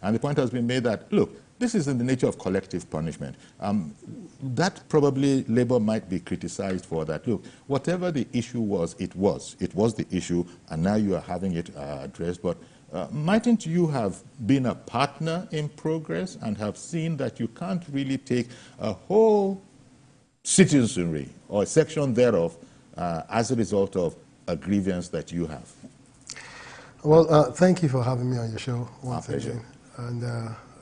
And the point has been made that, look, this is in the nature of collective punishment. That probably Labour might be criticized for that. Look, whatever the issue was, it was. It was the issue, and now you are having it addressed. But mightn't you have been a partner in progress and have seen that you can't really take a whole citizenry or a section thereof as a result of a grievance that you have? Well, thank you for having me on your show once again. And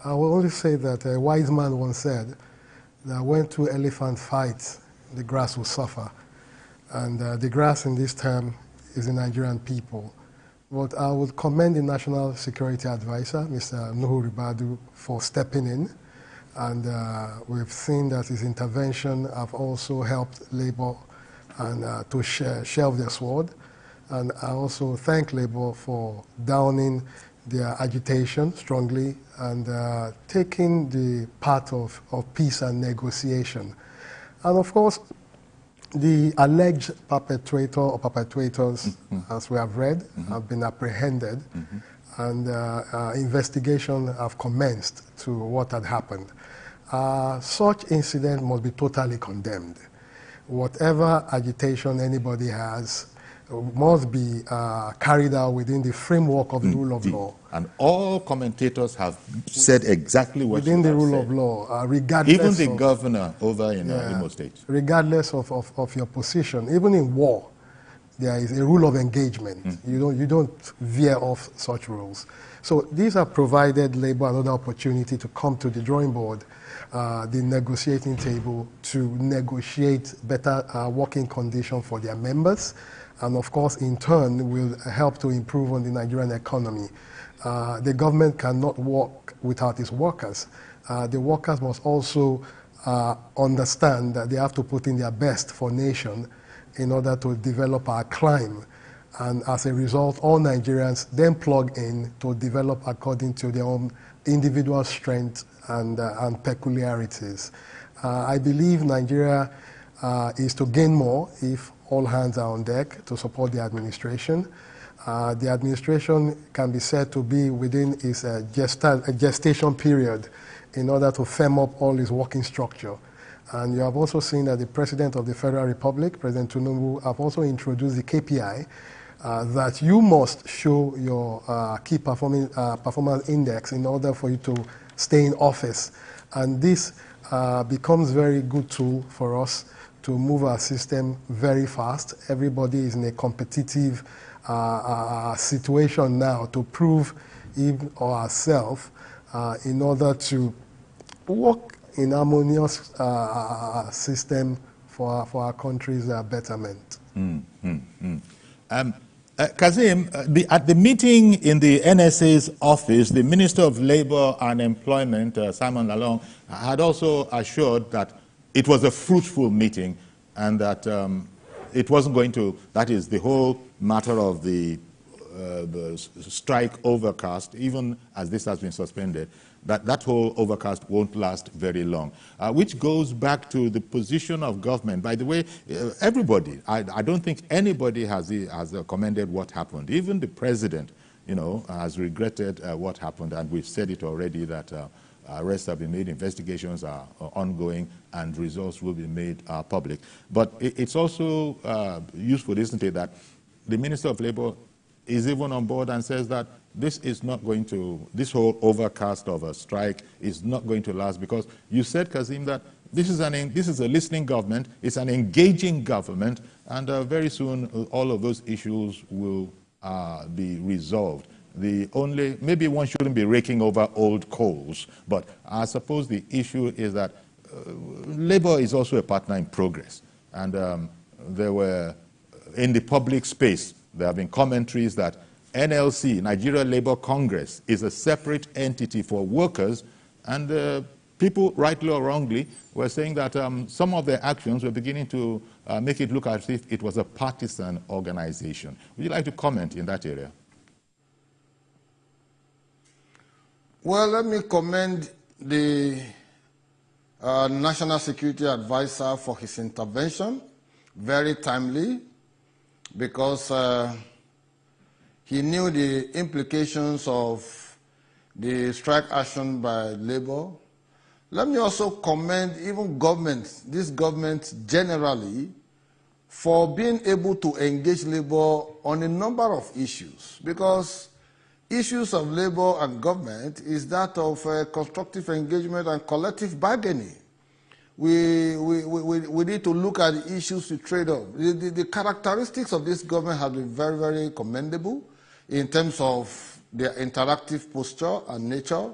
I will only say that a wise man once said that when two elephants fight, the grass will suffer. And the grass in this time is the Nigerian people. But I would commend the National Security Advisor, Mr. Nuhu Ribadu, for stepping in. And we've seen that his intervention have also helped Labour and to shelve their sword. And I also thank Labour for downing their agitation strongly and taking the path of peace and negotiation. And of course, the alleged perpetrator or perpetrators, as we have read, have been apprehended, and investigation have commenced to what had happened. Such incident must be totally condemned. Whatever agitation anybody has must be carried out within the framework of the rule of law. And all commentators have said exactly what within you the have rule said. of law, regardless even the of, governor over in Imo State. Regardless of your position, even in war, there is a rule of engagement. You don't veer off such rules. So these have provided Labour another opportunity to come to the drawing board, the negotiating table, to negotiate better working conditions for their members, and of course, in turn, will help to improve on the Nigerian economy. The government cannot work without its workers. The workers must also understand that they have to put in their best for nation in order to develop our climb. And as a result, all Nigerians then plug in to develop according to their own individual strength and peculiarities. I believe Nigeria is to gain more if all hands are on deck to support the administration. The administration can be said to be within its gestation period in order to firm up all its working structure. And you have also seen that the President of the Federal Republic, President Tinubu, have also introduced the KPI that you must show your key performance index in order for you to stay in office. And this becomes a very good tool for us to move our system very fast. Everybody is in a competitive situation now to prove him or herself in order to work in harmonious system for our country's betterment. Kazim, at the meeting in the NSA's office, the Minister of Labour and Employment, Simon Lalong, had also assured that it was a fruitful meeting and that it wasn't going to, that is, the whole matter of the strike overcast, even as this has been suspended, that whole overcast won't last very long, which goes back to the position of government. By the way, everybody, I don't think anybody has commended what happened. Even the president, has regretted what happened, and we've said it already that arrests have been made, investigations are ongoing, and results will be made public. But it's also useful, isn't it, that the Minister of Labour is even on board and says that this is not going to, this whole overcast of a strike is not going to last, because you said, Kazim, that this is a listening government, it's an engaging government, and very soon all of those issues will be resolved. Maybe one shouldn't be raking over old coals, but I suppose the issue is that Labour is also a partner in progress. And there were, in the public space, there have been commentaries that NLC, Nigeria Labour Congress, is a separate entity for workers, and people, rightly or wrongly, were saying that some of their actions were beginning to make it look as if it was a partisan organization. Would you like to comment in that area? Well, let me commend the National Security Advisor for his intervention, very timely, because he knew the implications of the strike action by Labour. Let me also commend even governments, this government generally, for being able to engage Labour on a number of issues, because issues of Labour and government is that of constructive engagement and collective bargaining. We need to look at the issues to trade off. The characteristics of this government have been very, very commendable in terms of their interactive posture and nature.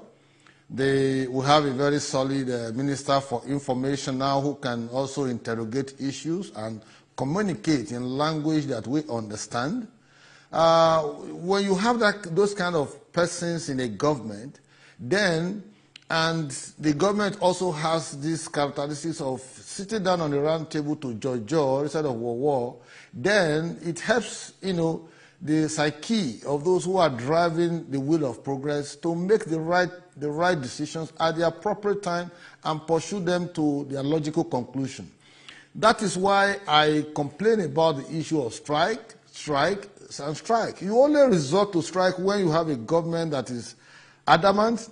We have a very solid Minister for Information now who can also interrogate issues and communicate in language that we understand. When you have those kind of persons in a government, then, and the government also has these characteristics of sitting down on the round table to judge instead of war, then it helps, the psyche of those who are driving the wheel of progress to make the right decisions at the appropriate time and pursue them to their logical conclusion. That is why I complain about the issue of strike. You only resort to strike when you have a government that is adamant,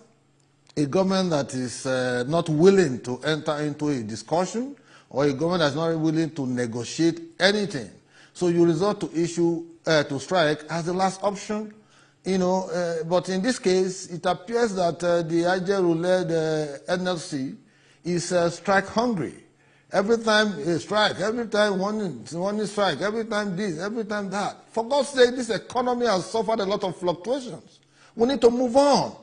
a government that is not willing to enter into a discussion, or a government that's not willing to negotiate anything. So you resort to strike as the last option, but in this case, it appears that the Ajeru-led NLC is strike hungry. Every time a strike, every time one strike, every time this, every time that. For God's sake, this economy has suffered a lot of fluctuations. We need to move on.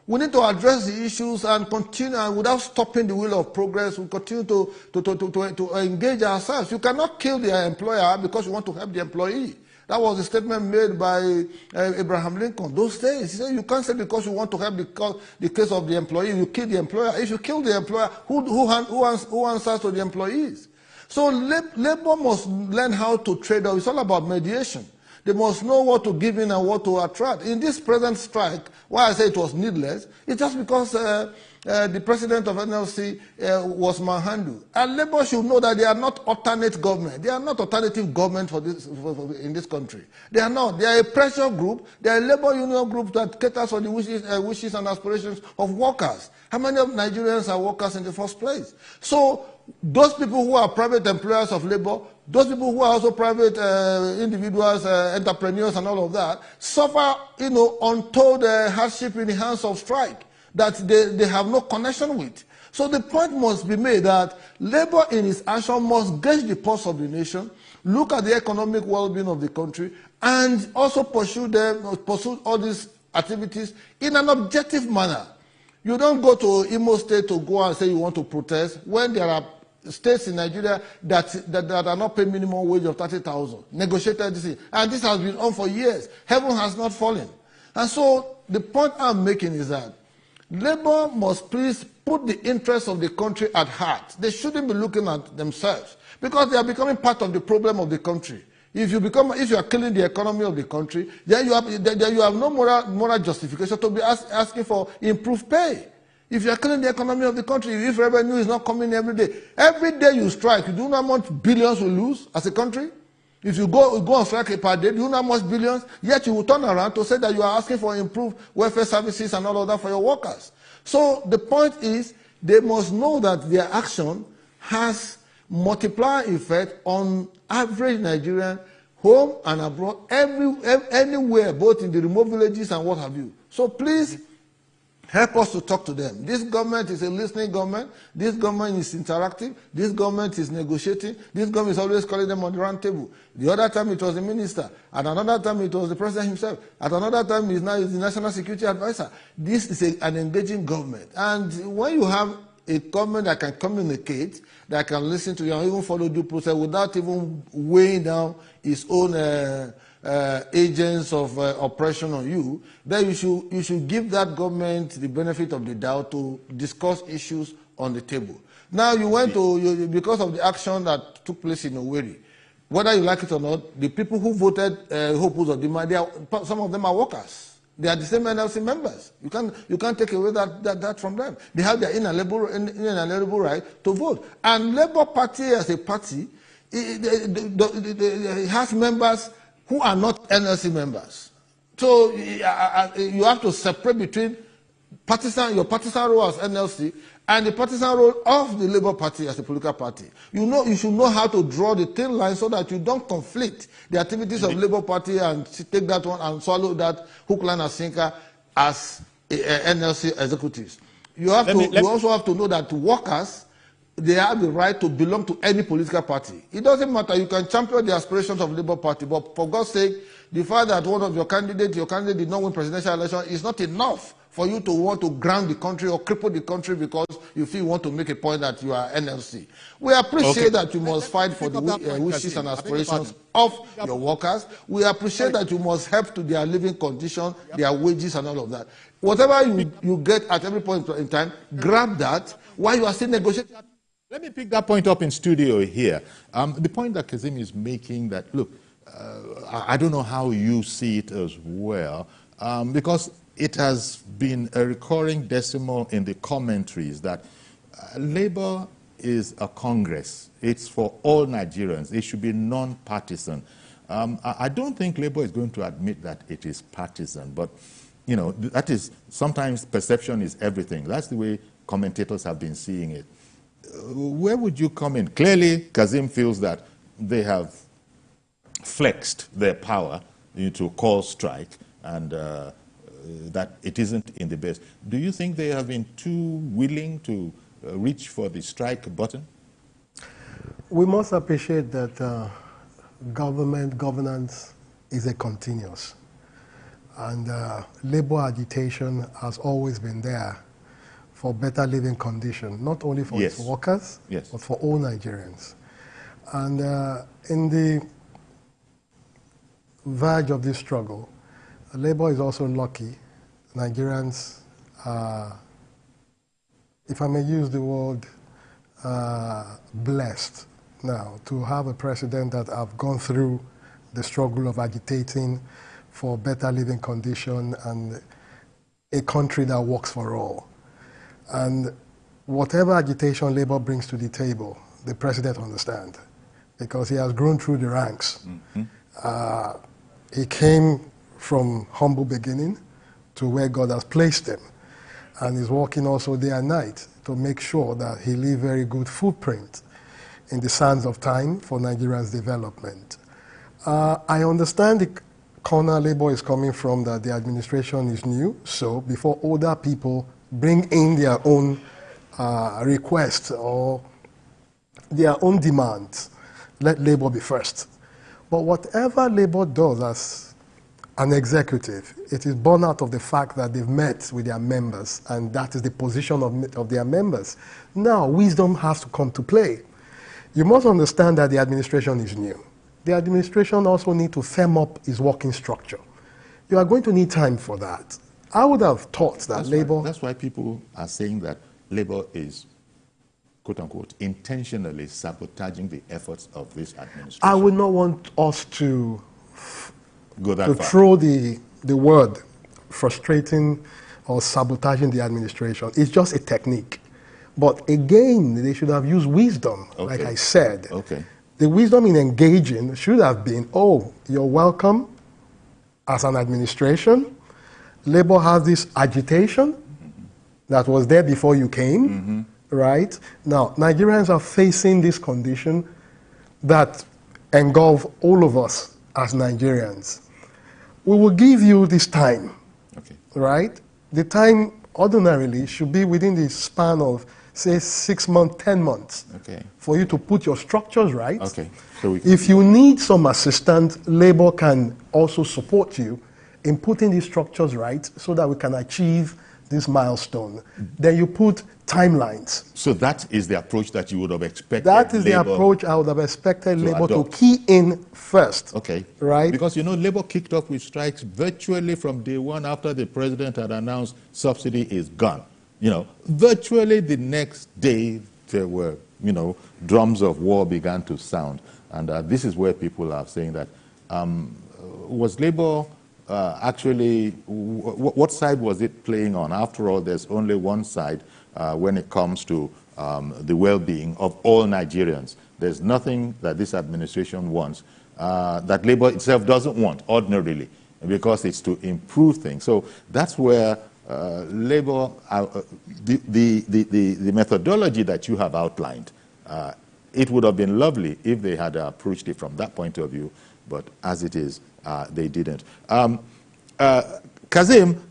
We need to address the issues and continue, and without stopping the wheel of progress, we continue to engage ourselves. You cannot kill the employer because you want to help the employee. That was a statement made by Abraham Lincoln those days. He said, you can't say because you want to help the case of the employee, you kill the employer. If you kill the employer, who answers to the employees? So Labour must learn how to trade off. It's all about mediation. They must know what to give in and what to attract. In this present strike, why I say it was needless, it's just because the president of NLC was manhandled. And Labour should know that they are not alternate government. They are not alternative government in this country. They are not. They are a pressure group. They are a labor union group that caters for the wishes and aspirations of workers. How many of Nigerians are workers in the first place? So those people who are private employers of labor, those people who are also private individuals, entrepreneurs and all of that, suffer, untold hardship in the hands of strike that they have no connection with. So the point must be made that labor in its action must gauge the pulse of the nation, look at the economic well-being of the country, and also pursue all these activities in an objective manner. You don't go to Imo State to go and say you want to protest when there are states in Nigeria that are not paying minimum wage of 30,000. Negotiated this, and this has been on for years. Heaven has not fallen. And so the point I'm making is that Labour must please put the interests of the country at heart. They shouldn't be looking at themselves because they are becoming part of the problem of the country. If you are killing the economy of the country, then you have no moral justification to be asking for improved pay. If you are killing the economy of the country, if revenue is not coming every day you strike, you do not want billions we lose as a country. If you go on strike per day, you do not want billions, yet you will turn around to say that you are asking for improved welfare services and all of that for your workers. So the point is, they must know that their action has multiplier effect on average Nigerian, home and abroad, anywhere, both in the remote villages and what have you. So please help us to talk to them. This government is a listening government. This government is interactive. This government is negotiating. This government is always calling them on the round table. The other time it was the minister. At another time it was the president himself. At another time it is now the national security advisor. This is an engaging government. And when you have a government that can communicate, that can listen to you and even follow due process without even weighing down its own agents of oppression on you, then you should give that government the benefit of the doubt to discuss issues on the table. Now you went to, because of the action that took place in Owerri, whether you like it or not, the people who voted Hope Uzodinma, some of them are workers. They are the same NLC members. You can't take away that from them. They have their inalienable right to vote. And Labour Party as a party, it has members who are not NLC members. So you have to separate between your partisan role as NLC and the partisan role of the Labour Party as a political party. You should know how to draw the thin line so that you don't conflict the activities of Labour Party and take that one and swallow that hook, line, and sinker as NLC executives. You also have to know that workers, they have the right to belong to any political party. It doesn't matter. You can champion the aspirations of the Labour Party, but for God's sake, the fact that one of your candidate did not win presidential election is not enough for you to want to ground the country or cripple the country because you feel you want to make a point that you are NLC. We appreciate that you must fight for the wishes and aspirations of your workers. We appreciate that you must help to their living condition, their wages and all of that. Whatever you get at every point in time, grab that while you are still negotiating. Let me pick that point up in studio here. The point that Kazim is making that, look, I don't know how you see it as well, because it has been a recurring decimal in the commentaries that Labour is a Congress. It's for all Nigerians. It should be non-partisan. I don't think Labour is going to admit that it is partisan, but you know, that is, sometimes perception is everything. That's the way commentators have been seeing it. Where would you come in? Clearly, Kazim feels that they have flexed their power to call strike and that it isn't in the best. Do you think they have been too willing to reach for the strike button? We must appreciate that governance is a continuous. And labor agitation has always been there for better living conditions, not only for its workers, but for all Nigerians. And in the verge of this struggle, Labour is also lucky. Nigerians, if I may use the word, blessed now to have a president that have gone through the struggle of agitating for better living condition and a country that works for all. And whatever agitation Labour brings to the table, the president understands, because he has grown through the ranks. He came from humble beginning to where God has placed him, and is working also day and night to make sure that he leave very good footprint in the sands of time for Nigeria's development. I understand the corner Labour is coming from, that the administration is new, so before older people bring in their own requests or their own demands, let Labour be first. But whatever Labour does as an executive, it is born out of the fact that they've met with their members, and that is the position of their members. Now, wisdom has to come to play. You must understand that the administration is new. The administration also needs to firm up its working structure. You are going to need time for that. I would have thought that Labour... That's why people are saying that Labour is, quote-unquote, intentionally sabotaging the efforts of this administration. I would not want us to go that far. Throw the word frustrating or sabotaging the administration. It's just a technique. But again, they should have used wisdom, like I said. The wisdom in engaging should have been, oh, you're welcome as an administration. Labour has this agitation that was there before you came, right? Now, Nigerians are facing this condition that engulf all of us as Nigerians. We will give you this time, right? The time ordinarily should be within the span of, say, 6 months, 10 months, for you to put your structures right. So if you need some assistance, Labour can also support you in putting these structures right so that we can achieve this milestone. Then you put timelines. So that is the approach that you would have expected. That is the approach I would have expected Labour to key in first. Right? Because, you know, Labour kicked off with strikes virtually from day one after the president had announced subsidy is gone. You know, virtually the next day there were, you know, drums of war began to sound. And this is where people are saying that, was Labour actually, what side was it playing on? After all, there's only one side when it comes to the well-being of all Nigerians. There's nothing that this administration wants that Labour itself doesn't want ordinarily, because it's to improve things. So that's where Labour, the methodology that you have outlined, it would have been lovely if they had approached it from that point of view, but as it is, they didn't. Kazim,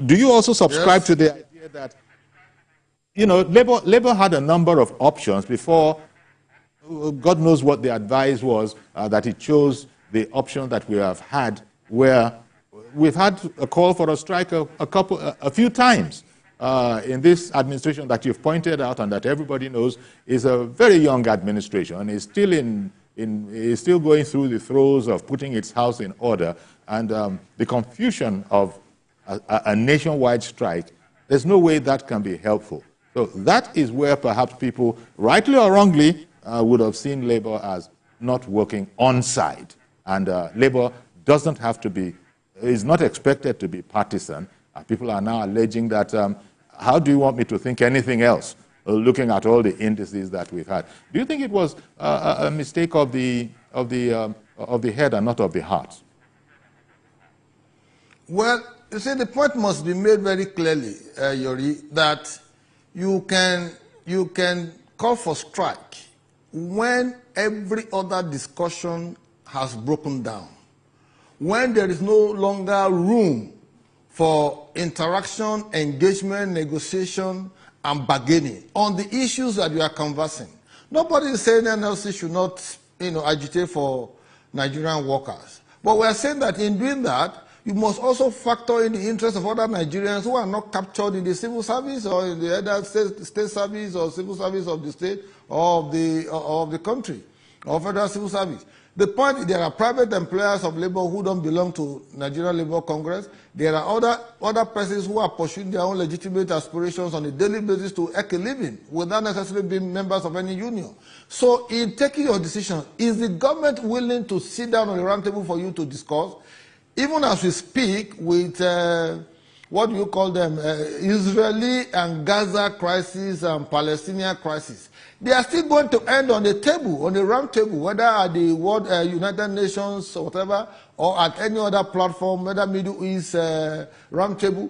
do you also subscribe to the idea that, you know, Labour had a number of options before, God knows what the advice was, that it chose the option that we have had, where we've had a call for a strike a few times in this administration that you've pointed out and that everybody knows is a very young administration and is still is still going through the throes of putting its house in order, and the confusion of a nationwide strike, there's no way that can be helpful. So that is where perhaps people, rightly or wrongly, would have seen Labour as not working on side. And Labour doesn't have to be, is not expected to be partisan. People are now alleging that, how do you want me to think anything else, looking at all the indices that we've had? Do you think it was a mistake of the head and not of the heart? Well, you see, the point must be made very clearly, Yori, that you can call for strike when every other discussion has broken down, when there is no longer room for interaction, engagement, negotiation, and bargaining on the issues that you are conversing. Nobody is saying NLC should not, agitate for Nigerian workers. But we are saying that in doing that, you must also factor in the interests of other Nigerians who are not captured in the civil service or in the other state service or civil service of the state or of the country or federal civil service. The point, there are private employers of labor who don't belong to Nigeria Labour Congress. There are other persons who are pursuing their own legitimate aspirations on a daily basis to make a living without necessarily being members of any union. So in taking your decision, is the government willing to sit down on a round table for you to discuss? Even as we speak with, what do you call them, Israeli and Gaza crisis and Palestinian crisis, they are still going to end on a table, on a round table, whether at the World United Nations or whatever, or at any other platform, whether Middle East round table.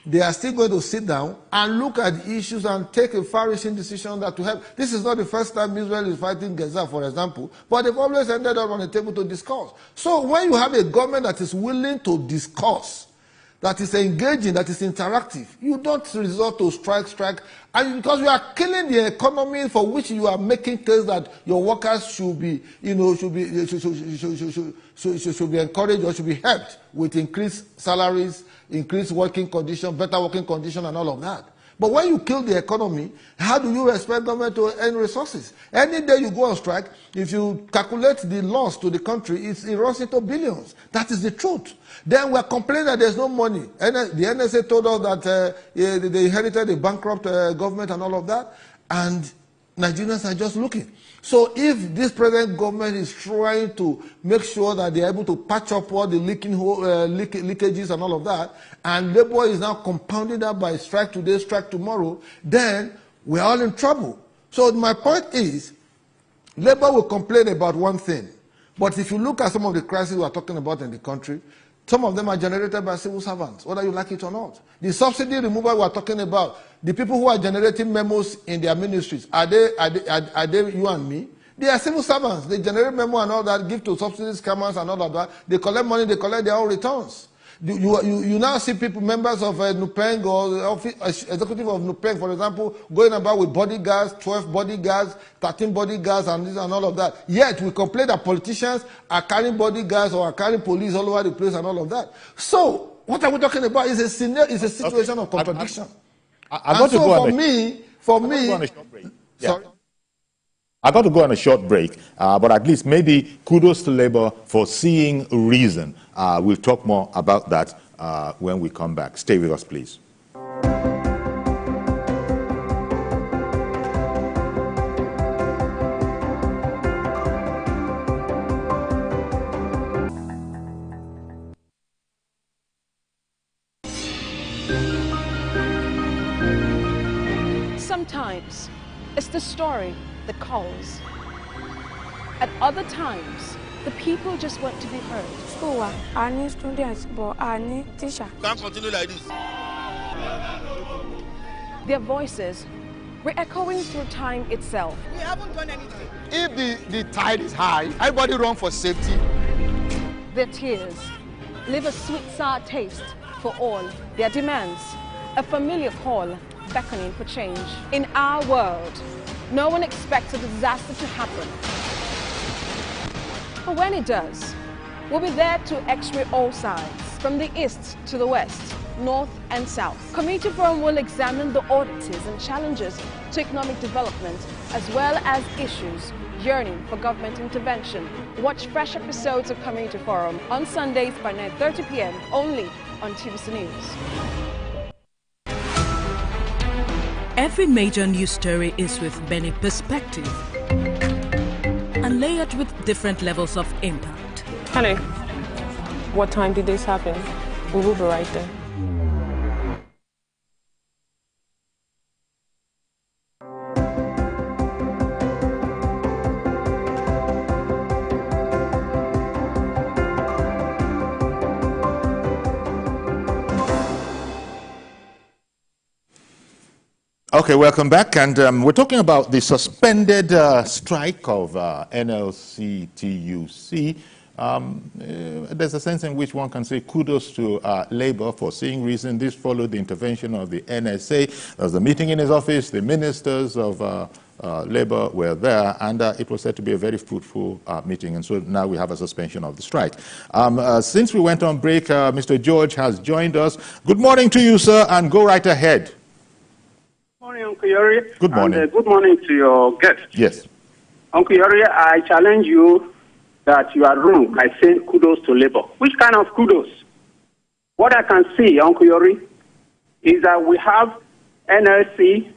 They are still going to sit down and look at the issues and take a far-reaching decision that to help. This is not the first time Israel is fighting Gaza, for example, but they've always ended up on the table to discuss. So when you have a government that is willing to discuss, that is engaging, that is interactive, you don't resort to strike, and because you are killing the economy for which you are making case that your workers should be, should be encouraged or should be helped with increased salaries, increased working conditions, better working conditions, and all of that. But when you kill the economy, how do you expect government to earn resources? Any day you go on strike, if you calculate the loss to the country, it runs into billions. That is the truth. Then we are complaining that there's no money. The NSA told us that they inherited a bankrupt government and all of that, and Nigerians are just looking. So if this present government is trying to make sure that they are able to patch up all the leakages and all of that, and labor is now compounded up by strike today, strike tomorrow, then we're all in trouble. So my point is, labor will complain about one thing, but if you look at some of the crises we are talking about in the country, some of them are generated by civil servants, whether you like it or not. The subsidy removal we are talking about, the people who are generating memos in their ministries, are they you and me? They are civil servants. They generate memo and all that, give to subsidy scammers and all of that. They collect money, they collect their own returns. You now see people, members of Nupeng or executive of Nupeng, for example, going about with bodyguards, 12 bodyguards, 13 bodyguards, and this and all of that. Yet we complain that politicians are carrying bodyguards or are carrying police all over the place and all of that. So what are we talking about? Is a situation of contradiction. I got to go on a short break. Sorry. I got to go on a short break, but at least maybe kudos to Labour for seeing reason. We'll talk more about that when we come back. Stay with us, please. Sometimes it's the story that calls. At other times, the people just want to be heard. School, I need students, but I need teachers. Can't continue like this. Their voices re-echoing through time itself. We haven't done anything. If the tide is high, everybody run for safety. Their tears leave a sweet, sour taste for all their demands. A familiar call beckoning for change. In our world, no one expects a disaster to happen. But when it does, we'll be there to x-ray all sides, from the east to the west, north and south. Community Forum will examine the oddities and challenges to economic development, as well as issues yearning for government intervention. Watch fresh episodes of Community Forum on Sundays by 9:30 p.m. only on TVC News. Every major news story is with many perspectives and layered with different levels of impact. Hello. What time did this happen? We will be right there. Okay, welcome back, and we're talking about the suspended strike of NLC-TUC. There's a sense in which one can say kudos to Labour for seeing reason. This followed the intervention of the NSA. There was a meeting in his office. The ministers of Labour were there, and it was said to be a very fruitful meeting. And so now we have a suspension of the strike. Since we went on break, Mr. George has joined us. Good morning to you, sir, and go right ahead. Good morning, Uncle Yori. Good morning. And, good morning to your guest. Yes. Uncle Yori, I challenge you that you are wrong by saying kudos to Labour. Which kind of kudos? What I can see, Uncle Yori, is that we have NLC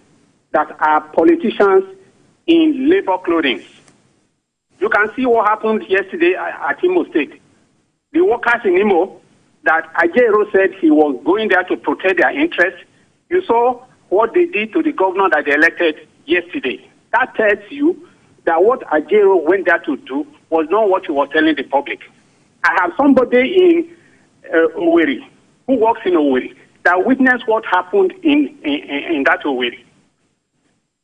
that are politicians in Labour clothing. You can see what happened yesterday at Imo State. The workers in Imo that Ajero said he was going there to protect their interests. You saw what they did to the governor that they elected yesterday. That tells you that what Ajero went there to do was not what he was telling the public. I have somebody in Owerri who works in Owerri that witnessed what happened in that Owerri.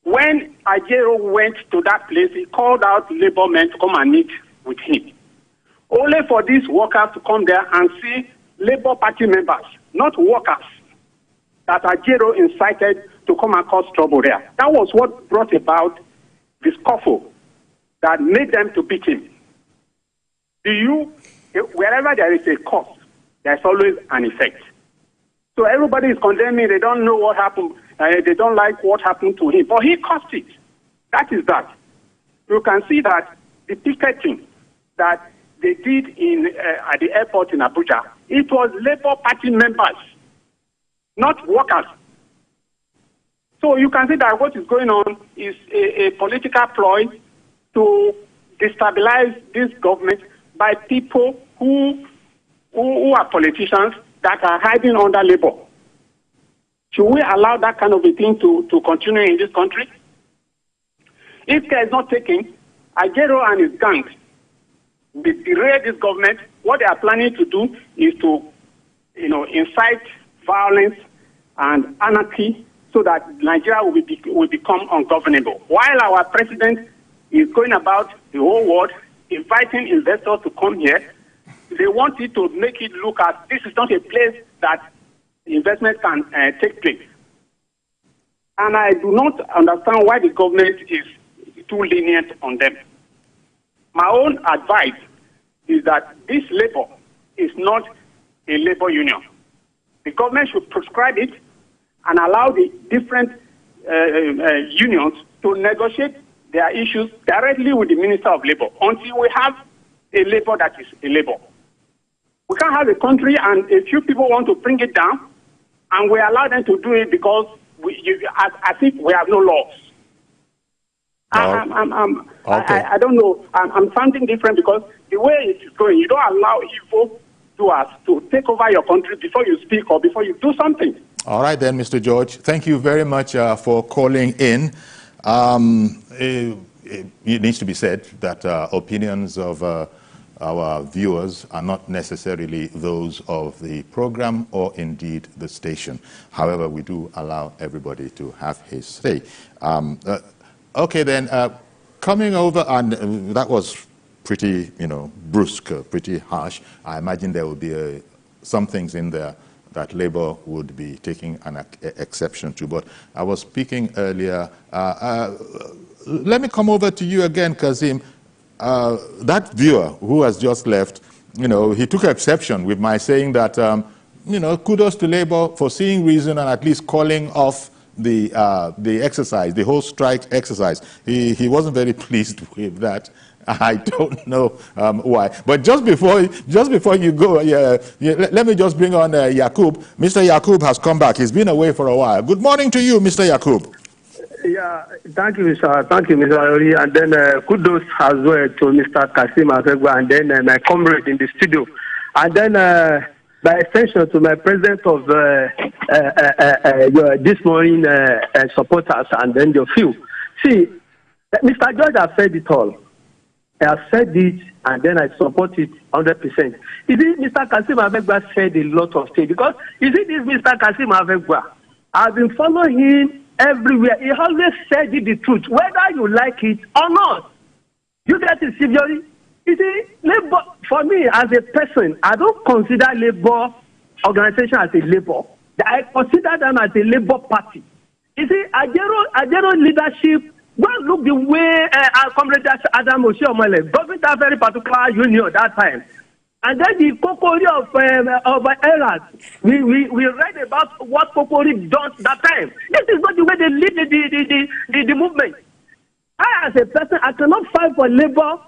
When Ajero went to that place, he called out Labour men to come and meet with him. Only for these workers to come there and see Labour Party members, not workers, that Ajero incited to come and cause trouble there. That was what brought about the scuffle that made them to beat him. Wherever there is a cause, there's always an effect. So everybody is condemning, they don't know what happened, they don't like what happened to him, but he caused it. That is that. You can see that the picketing that they did at the airport in Abuja, it was Labour Party members, not workers. So you can see that what is going on is a political ploy to destabilize this government by people who are politicians that are hiding under Labour. Should we allow that kind of a thing to continue in this country? If care is not taken, Ajero and his gang will derail this government. What they are planning to do is to, incite violence and anarchy so that Nigeria will become ungovernable. While our president is going about the whole world inviting investors to come here, they want it to make it look as this is not a place that investment can take place. And I do not understand why the government is too lenient on them. My own advice is that this labor is not a labor union. The government should prescribe it and allow the different unions to negotiate their issues directly with the Minister of Labour until we have a labor that is a labor. We can't have a country and a few people want to bring it down and we allow them to do it because as if we have no laws. Okay. I don't know. I'm sounding different because the way it is going, you don't allow evil doers to take over your country before you speak or before you do something. All right then, Mr. George. Thank you very much for calling in. It needs to be said that opinions of our viewers are not necessarily those of the program or indeed the station. However, we do allow everybody to have his say. Okay, then, coming over, and that was pretty, brusque, pretty harsh. I imagine there will be some things in there that Labour would be taking an exception to. But I was speaking earlier. Let me come over to you again, Kazim. That viewer who has just left, he took exception with my saying that, kudos to Labour for seeing reason and at least calling off the exercise, the whole strike exercise. He wasn't very pleased with that. I don't know why. But just before you go, let me just bring on Yakub. Mr. Yakub has come back. He's been away for a while. Good morning to you, Mr. Yakub. Yeah, thank you, Mr. Ori. And then kudos as well to Mr. Kasim Afegwa, and then my comrade in the studio. And then by extension to my president of this morning supporters, and then your few. See, Mr. George has said it all. I have said it, and then I support it 100%. You see, Mr. Kasim Afegwa said a lot of things, because you see, this Mr. Kasim Afegwa, I've been following him everywhere. He always said the truth, whether you like it or not. You get it, Sivjori? You see, Labour, for me as a person, I don't consider Labour organization as a Labour. I consider them as a Labour party. You see, Ajero leadership, don't look the way Comrade Adam Oshiomhole governed that very particular union that time. And then the Kokori of errors, we read about what Kokori does that time. This is not the way they lead the movement. I, as a person, I cannot fight for Labour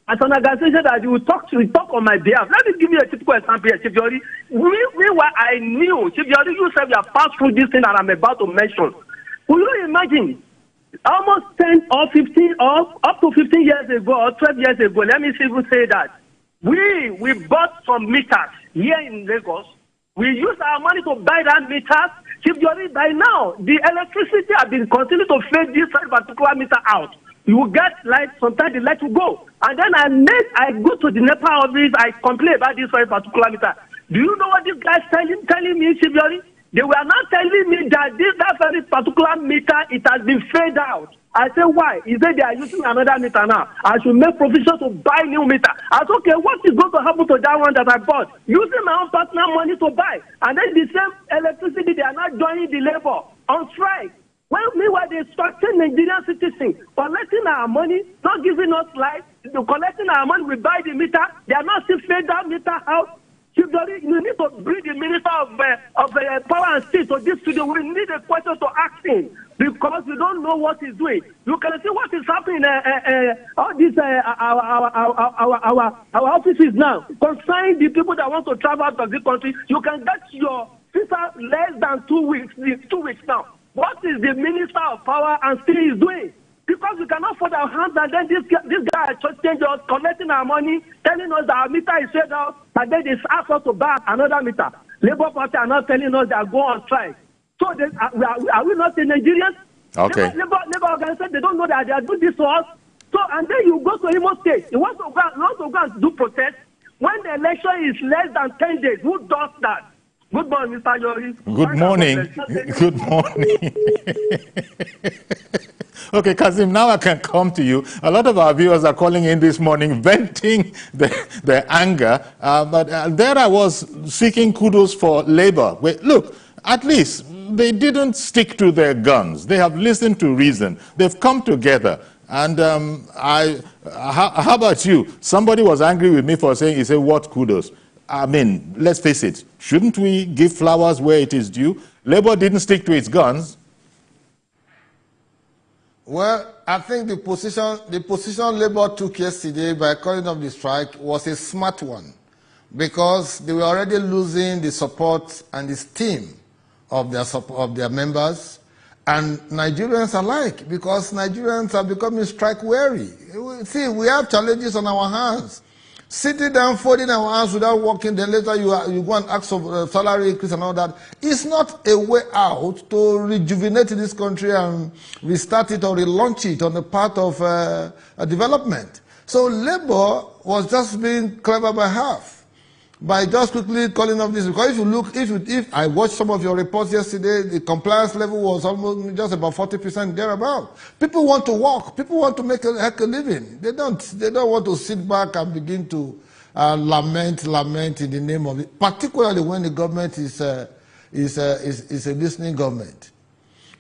as an organization that you will talk on my behalf. Let me give you a typical example here, Chief Yori. Meanwhile, I knew, Chief Yori, you said you have passed through this thing that I'm about to mention. Will you imagine? Almost 10 or 15 or up to 15 years ago or 12 years ago, let me even say that we bought some meters here in Lagos. We used our money to buy that meters. Chief Yori, by now, the electricity has been continuing to fade this particular meter out. You will get light, sometimes the light will go. And then I go to the NEPA office, I complain about this very particular meter. Do you know what these guys telling me, Chief Yori? They were not telling me that that very particular meter, it has been faded out. I said, why? He said they are using another meter now. I should make provision to buy new meter. I said, okay, what is going to happen to that one that I bought? Using my own personal money to buy. And then the same electricity, they are not joining the labor on strike. Well, meanwhile, they're instructing Nigerian citizens, collecting our money, not giving us light, collecting our money, we buy the meter. They are not still fade that meter out. You need to bring the Minister of Power and State to this studio. We need a question to ask him, because we don't know what he's doing. You can see what is happening. All these our offices now, concerning the people that want to travel out of the country. You can get your visa less than 2 weeks. 2 weeks now. What is the Minister of Power and State is doing? Because we cannot fold our hands, and then this guy is just changing us, collecting our money, telling us that our meter is fed out, and then they ask us to buy another meter. Labour Party are not telling us they are going on strike. So are we not the Nigerians? Okay. Labour organization, they don't know that they are doing this to us. So, and then you go to Imo State, you want to go and do protest. When the election is less than 10 days, who does that? Good morning, Mr. Yori. Good morning. Good morning. Okay, Kazim, now I can come to you. A lot of our viewers are calling in this morning, venting their anger. But there I was seeking kudos for Labour. Look, at least they didn't stick to their guns. They have listened to reason. They've come together. And how about you? Somebody was angry with me for saying, he said, what kudos? I mean, let's face it, shouldn't we give flowers where it is due? Labour didn't stick to its guns. Well, I think the position Labour took yesterday by calling off the strike was a smart one, because they were already losing the support and the esteem of their members and Nigerians alike, because Nigerians are becoming strike weary. See, we have challenges on our hands. Sitting down, folding our hands without working, then later you go and ask for salary increase and all that. It's not a way out to rejuvenate this country and restart it or relaunch it on the path of development. So Labour was just being clever by half, by just quickly calling off this. Because if you look, if I watched some of your reports yesterday, the compliance level was almost just about 40% thereabout. People want to work. People want to make a heck of a living. They don't want to sit back and begin to lament in the name of it, particularly when the government is a listening government.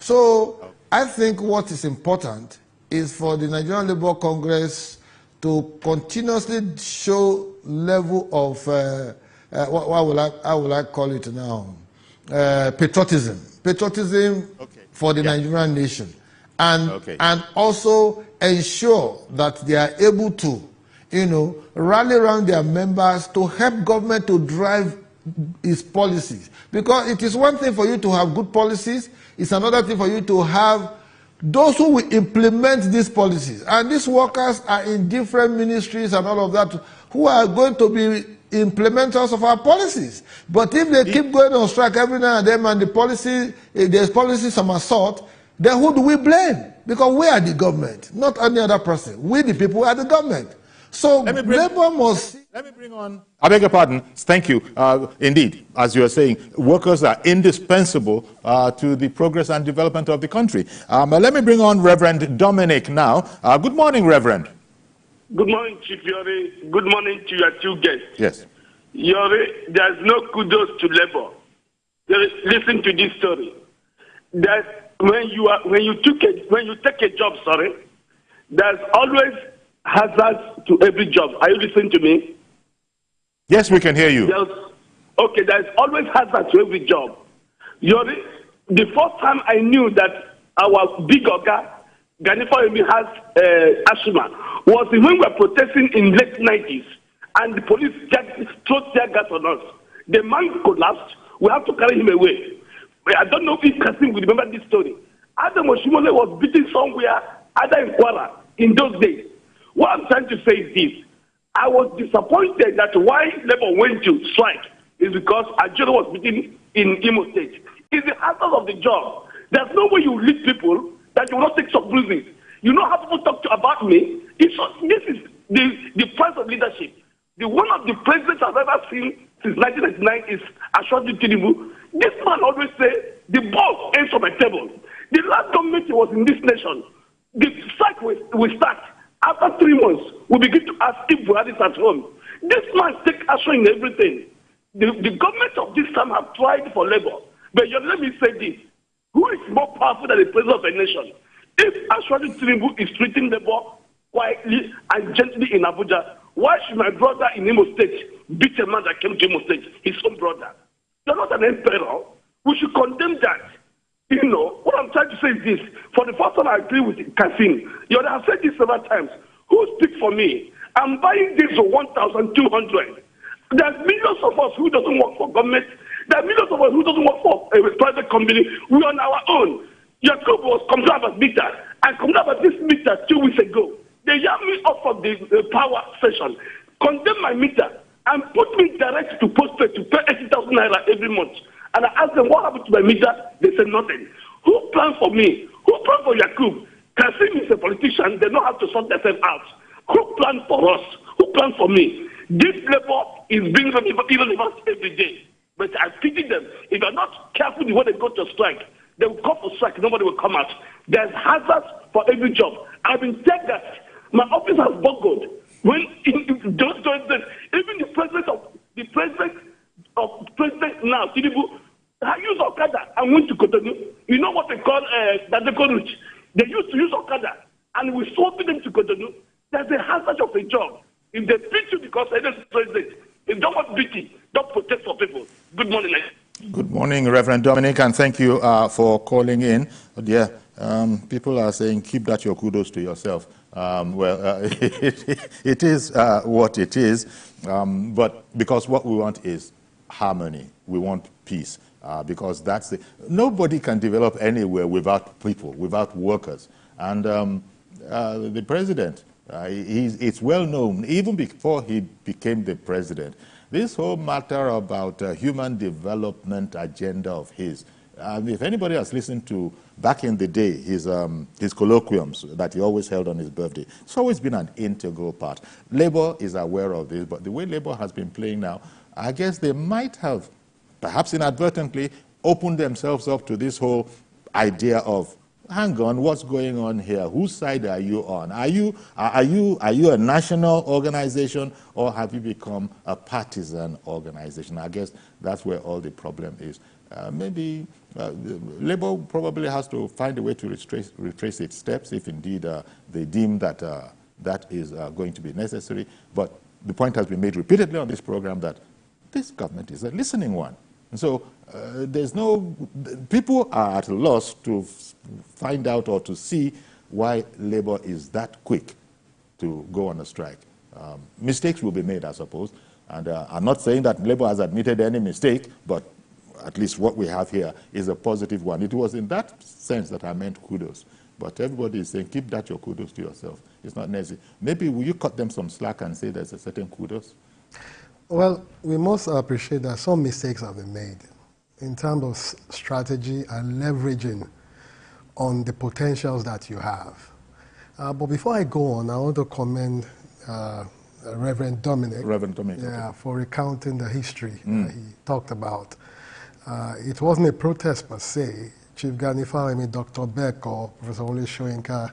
So I think what is important is for the Nigerian Labour Congress to continuously show level of how will I call it now? Patriotism for the Nigerian nation, and also ensure that they are able to, rally around their members to help government to drive its policies. Because it is one thing for you to have good policies; it's another thing for you to have those who will implement these policies. And these workers are in different ministries and all of that, who are going to be implementers of our policies. But if they keep going on strike every now and then, and the policy, if there's policy somersault, then who do we blame? Because we are the government, not any other person. We, the people, are the government. So Labour must... Let me bring on... I beg your pardon. Thank you. Indeed, as you are saying, workers are indispensable to the progress and development of the country. Let me bring on Reverend Dominic now. Good morning, Reverend. Good morning, Chief Yori. Good morning to your two guests. Yes. Yori, there's no kudos to Labour. Listen to this story. That when you take a job, there's always hazards to every job. Are you listening to me? Yes, we can hear you. There's always hazard to every job. Yori, the first time I knew that our big Oga, Ganifa Emi, has asthma was when we were protesting in late 90s and the police threw tear gas on us. The man collapsed. We have to carry him away. I don't know if Kasim will remember this story. Adam Oshimole was beaten somewhere, either in Kwara, in those days. What I'm trying to say is this. I was disappointed that why Labour went to strike is because Ajero was beaten in Imo State. It's the hazard of the job. There's no way you lead people that you will not take some bruises. You know how people talk about me? This is the price of leadership. The one of the presidents I've ever seen since 1999 is Ashwaju Tinubu. This man always say, the ball ends on my table. The last government was in this nation. The strike will start. After 3 months, we begin to ask if Buhari is at home. This man takes action in everything. The government of this time have tried for Labour. But let me say this. Who is more powerful than the president of a nation? If Ashwaju Tinubu is treating Labour quietly and gently in Abuja, why should my brother in Imo State beat a man that came to Imo State, his own brother? You're not an emperor. We should condemn that. What I'm trying to say is this. For the first time, I agree with Kasim. You have said this several times. Who speaks for me? I'm buying this for 1,200. There's millions of us who doesn't work for government. There are millions of us who doesn't work for a private company. We're on our own. Jacob was complaining about meter. I complained about this meter 2 weeks ago. They yelled me off of the power session, condemned my meter, and put me direct to postpaid to pay 80,000 naira every month. And I asked them, what happened to my meter? They said nothing. Who planned for me? Who planned for Yakub? Kasim is a politician. They know how to sort themselves out. Who planned for us? Who planned for me? This Labour is being irrelevant every day. But I pity them. If they're not careful the way they go to strike, they will come for strike. Nobody will come out. There's hazards for every job. I've been told that my office has buckled. When even the president now, Tinubu, I use Okada and went to Cotonou. You know what they call Dadeko route? They used to use Okada and we sold them to Cotonou. There's a hazard of a job. If they beat you because they're the president, if you don't want beating, don't protest for people. Good morning. Good morning, Reverend Dominic, and thank you for calling in. People are saying, keep that your kudos to yourself. It is what it is, but because what we want is harmony. We want peace, because that's nobody can develop anywhere without people, without workers. And the president, it's well known, even before he became the president, this whole matter about human development agenda of his If anybody has listened to, back in the day, his colloquiums that he always held on his birthday, it's always been an integral part. Labour is aware of this, but the way Labour has been playing now, I guess they might have, perhaps inadvertently, opened themselves up to this whole idea of, hang on, what's going on here? Whose side are you on? Are you a national organization, or have you become a partisan organization? I guess that's where all the problem is. Maybe Labour probably has to find a way to retrace its steps if indeed they deem that that is going to be necessary. But the point has been made repeatedly on this program that this government is a listening one. And so people are at a loss to find out or to see why Labour is that quick to go on a strike. Mistakes will be made, I suppose. And I'm not saying that Labour has admitted any mistake, but at least what we have here is a positive one. It was in that sense that I meant kudos. But everybody is saying, keep that your kudos to yourself. It's not necessary. Maybe will you cut them some slack and say there's a certain kudos? Well, we must appreciate that some mistakes have been made in terms of strategy and leveraging on the potentials that you have. But before I go on, I want to commend Reverend Dominic, for recounting the history that he talked about. It wasn't a protest per se. Chief Gani Fawemi, Dr. Beck, or Professor Ole Soyinka,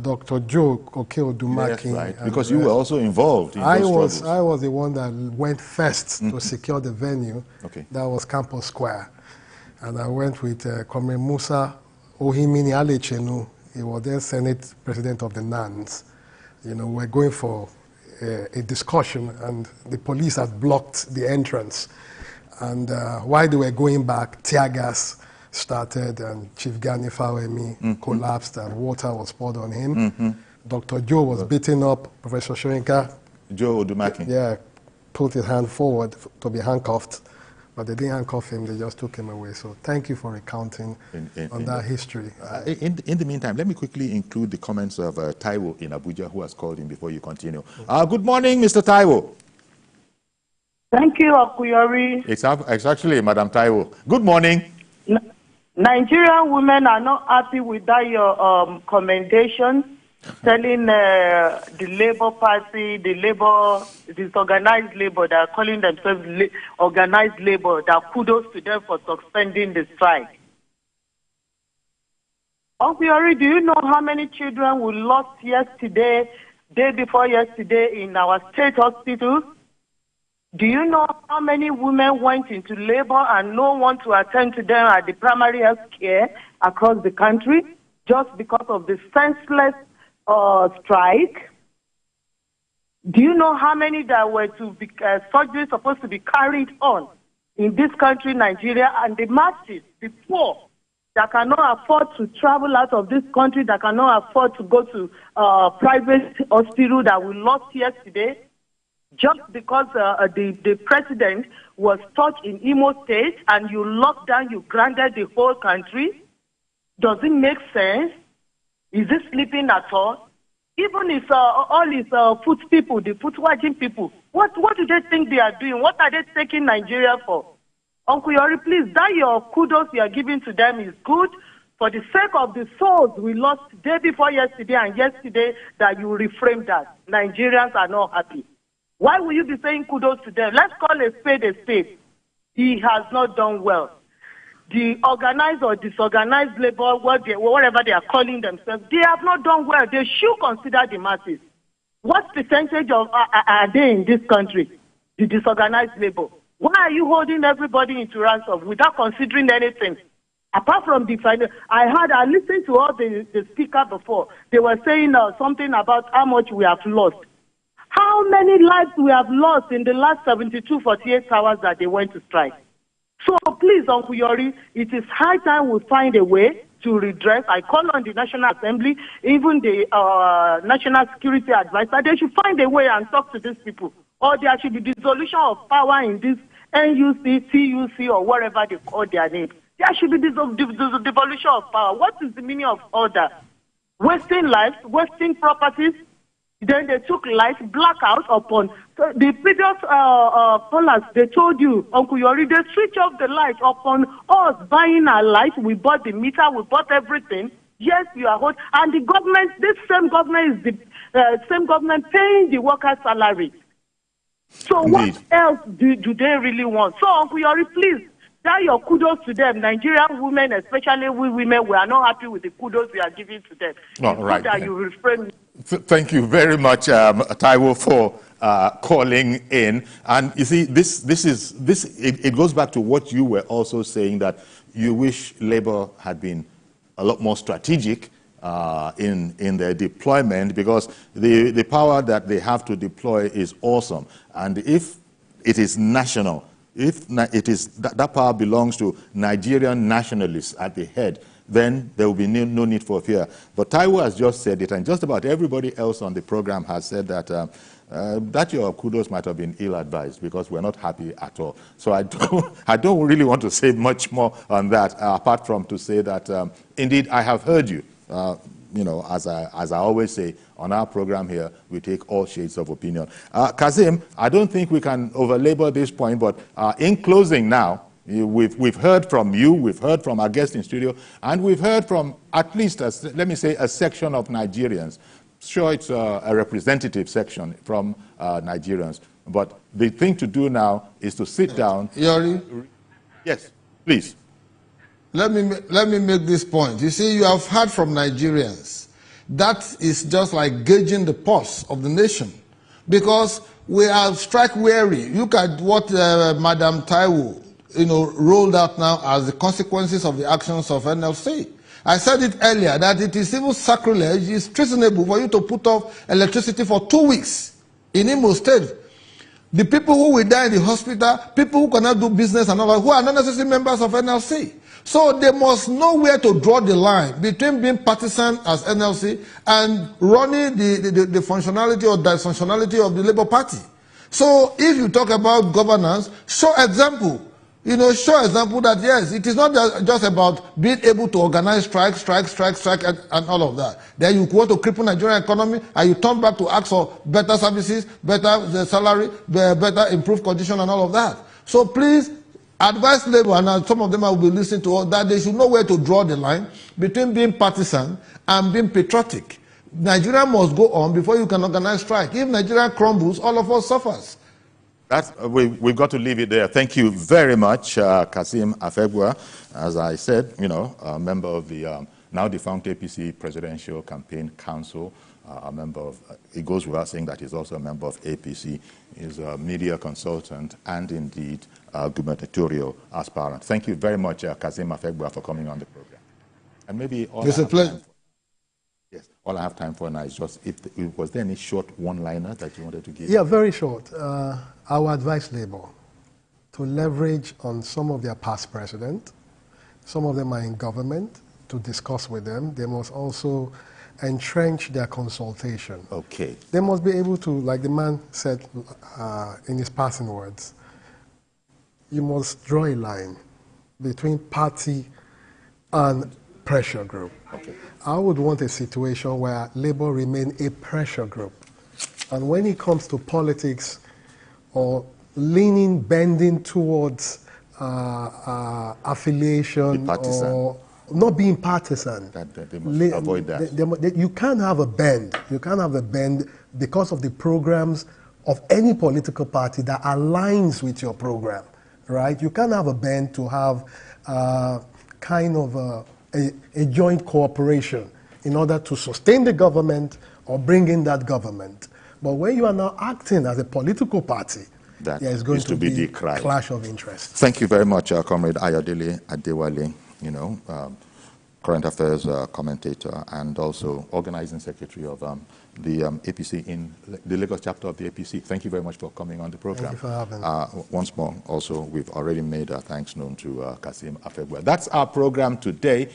Dr. Joe Okeodumaki. Yes, right. Because you were also involved in those struggles. I was the one that went first to secure the venue. Okay. That was Campus Square. And I went with Comrade Musa Ohimini Alechenu. He was then Senate President of the NANS. You know, we're going for a discussion, and the police had blocked the entrance. And while they were going back, tear gas started, and Chief Gani Fawemi collapsed, and water was poured on him. Dr. Joe was beaten up. Professor Soyinka, Joe Odumaki, put his hand forward to be handcuffed, but they didn't handcuff him, they just took him away. So thank you for recounting on that history. In the meantime, let me quickly include the comments of Taiwo in Abuja, who has called in before you continue. Good morning, Mr. Taiwo. Thank you, Akuyori. It's actually Madam Taiwo. Good morning. Nigerian women are not happy with that your commendation, telling the Labour Party, the disorganized Labour, that are calling themselves organized Labour, that kudos to them for suspending the strike. Akuyori, do you know how many children we lost yesterday, day before yesterday, in our state hospitals? Do you know how many women went into labor and no one to attend to them at the primary health care across the country just because of the senseless strike? Do you know how many that were to be surgery supposed to be carried on in this country, Nigeria, and the masses, the poor, that cannot afford to travel out of this country, that cannot afford to go to private hospital that we lost yesterday? Just because the president was stuck in Imo State and you locked down, you granted the whole country? Does it make sense? Is it sleeping at all? Even if all his foot people, the foot watching people, what do they think they are doing? What are they taking Nigeria for? Uncle Yori, please, that your kudos you are giving to them is good. For the sake of the souls we lost day before yesterday and yesterday, that you reframe that. Nigerians are not happy. Why will you be saying kudos to them? Let's call a spade a spade. He has not done well. The organized or disorganized labor, whatever they are calling themselves, they have not done well. They should consider the masses. What percentage of are they in this country? The disorganized labor. Why are you holding everybody into ransom without considering anything? Apart from the final, I listened to all the speakers before. They were saying something about how much we have lost. How many lives we have lost in the last 48 hours that they went to strike? So please, Uncle Yori, it is high time we find a way to redress. I call on the National Assembly, even the National Security Advisor. They should find a way and talk to these people. Or there should be dissolution of power in this NUC, TUC, or whatever they call their name. There should be devolution of power. What is the meaning of all that? Wasting lives, wasting properties. Then they took light blackout upon. So the previous callers, they told you, Uncle Yori, they switch off the light upon us buying our light. We bought the meter, we bought everything. Yes, you are hot. And the government, this same government is the same government paying the workers' salary. So Indeed. what else do they really want? So, Uncle Yori, please, tell your kudos to them. Nigerian women, especially we women, we are not happy with the kudos we are giving to them. All right. So that you refrain. Thank you very much, Taiwo, for calling in. And you see, it goes back to what you were also saying, that you wish Labour had been a lot more strategic in their deployment, because the power that they have to deploy is awesome. And if it is national, if it is that power belongs to Nigerian nationalists at the head, then there will be no need for fear. But Taiwo has just said it, and just about everybody else on the program has said that that your kudos might have been ill-advised, because we're not happy at all. So I don't really want to say much more on that, apart from to say that indeed I have heard you. You know, as I always say, on our program here, we take all shades of opinion. Kazim, I don't think we can over-labor this point, but in closing now, we've heard from you, we've heard from our guest in studio, and we've heard from at least, let me say, a section of Nigerians. Sure, it's a representative section from Nigerians, but the thing to do now is to sit down. Yori? Yes, please. Let me make this point. You see, you have heard from Nigerians. That is just like gauging the pulse of the nation, because we are strike weary. Look at what Madam Taiwo, rolled out now as the consequences of the actions of NLC. I said it earlier that it is even sacrilege, it's treasonable for you to put off electricity for 2 weeks in Imo State. The people who will die in the hospital, people who cannot do business and all that, who are not necessarily members of NLC. So they must know where to draw the line between being partisan as NLC and running the functionality or dysfunctionality of the Labour Party. So if you talk about governance, show example. Show example that yes, it is not just about being able to organize strike, and all of that. Then you want to cripple Nigerian economy, and you turn back to ask for better services, better salary, better improved condition, and all of that. So please advise Labour, and some of them I will be listening to, all that they should know where to draw the line between being partisan and being patriotic. Nigeria must go on before you can organize strike. If Nigeria crumbles, all of us suffers. We've got to leave it there. Thank you very much, Kasim Afegwa. As I said, a member of the now defunct APC Presidential Campaign Council, a member of, it goes without saying that he's also a member of APC, is a media consultant and indeed gubernatorial aspirant. Thank you very much, Kasim Afegwa, for coming on the program. And maybe all it's a pleasure. Yes, all I have time for now is just, was there any short one-liner that you wanted to give? Yeah, very short. I would advise Labour to leverage on some of their past presidents. Some of them are in government, to discuss with them. They must also entrench their consultation. Okay. They must be able to, like the man said in his passing words, you must draw a line between party and pressure group. Okay. I would want a situation where Labour remain a pressure group. And when it comes to politics or bending towards affiliation or not being partisan, they must avoid that. You can't have a bend. You can't have a bend because of the programs of any political party that aligns with your program, right? You can't have a bend to have kind of a joint cooperation in order to sustain the government or bring in that government. But when you are now acting as a political party, there is going to be the clash of interests. Thank you very much, Comrade Ayodele Adewale, current affairs commentator and also organizing secretary of the APC in the Lagos chapter of the APC. Thank you very much for coming on the program. Thank you for having me. Once more, also, we've already made our thanks known to Kasim Afegwa. That's our program today.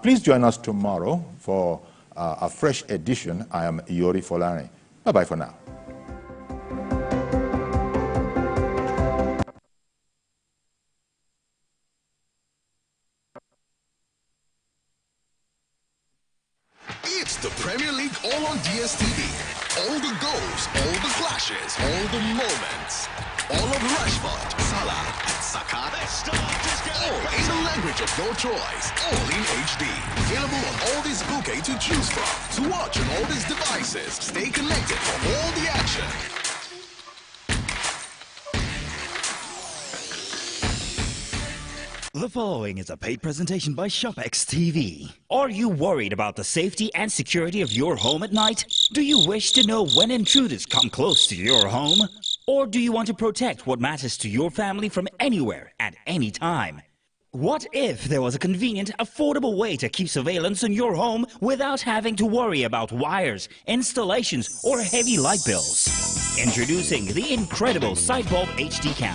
Please join us tomorrow for a fresh edition. I am Yori Folare. Bye-bye for now. It's the Premier League all on DSTV. All the goals, all the flashes, all the moments. All of Rashford, Salah, and Saka. All in the language of your choice. All in HD. Available on all these bouquets to choose from. To watch on all these devices. Stay connected for all the action. The following is a paid presentation by ShopX TV. Are you worried about the safety and security of your home at night? Do you wish to know when intruders come close to your home? Or do you want to protect what matters to your family from anywhere at any time? What if there was a convenient, affordable way to keep surveillance on your home without having to worry about wires, installations, or heavy light bills? Introducing the incredible Sidebulb HD Cam.